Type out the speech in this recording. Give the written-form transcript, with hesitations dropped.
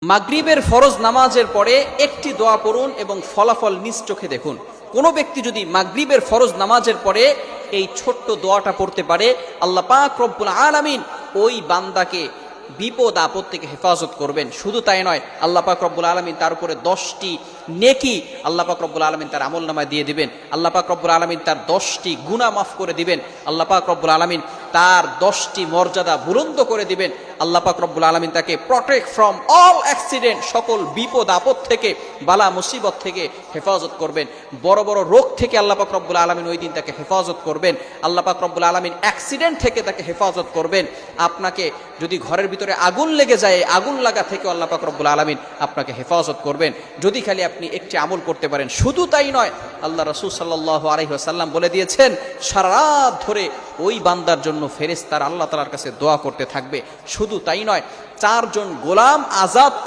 মাগরিবের ফরজ নামাজের পরে একটি দোয়া পড়ুন এবং ফলাফল নিজ চোখে দেখুন। কোনো ব্যক্তি যদি মাগরিবের ফরজ নামাজের পরে এই ছোট্ট দোয়াটা পড়তে পারে, আল্লাহ পাক রব্বুল আলামিন ওই বান্দাকে বিপদ আপদ থেকে হেফাজত করবেন। শুধু তাই নয়, আল্লাহ পাক রব্বুল আলামিন তার উপরে 10টি নেকি আল্লাহ পাক রব্বুল আলামিন তার আমলনামায় দিয়ে দিবেন। আল্লাহ পাক রব্বুল আলামিন তার 10টি গুনাহ মাফ করে দিবেন। আল্লাহ পাক রব্বুল আলামিন তার 10টি মর্যাদা বুলন্দ করে দিবেন। আল্লাহ পাক রব্বুল আলামিন তাকে প্রটেক্ট ফ্রম অল অ্যাক্সিডেন্ট, সকল বিপদ আপদ থেকে, বালা মুসিবত থেকে হেফাজত করবেন। বড় বড় রোগ থেকে আল্লাহ পাক রব্বুল আলামিন ওই দিন তাকে হেফাজত করবেন। আল্লাহ পাক রব্বুল আলামিন অ্যাক্সিডেন্ট থেকে তাকে হেফাজত করবেন। আপনাকে যদি ঘরের ভিতরে আগুন লেগে যায়, আগুন লাগা থেকে আল্লাহ পাক রব্বুল আলামিন আপনাকে হেফাজত করবেন, যদি খালি আপনি একটি আমল করতে পারেন। শুধু তাই নয়, আল্লাহ রাসূল সাল্লাল্লাহু আলাইহি ওয়াসাল্লাম বলে দিয়েছেন, সারা রাত ধরে ওই বান্দার জন্য ফেরেশতারা আল্লাহ তাআলার কাছে দোয়া করতে থাকবে। শুধু তাই নয়, 4 জন গোলাম আজাদ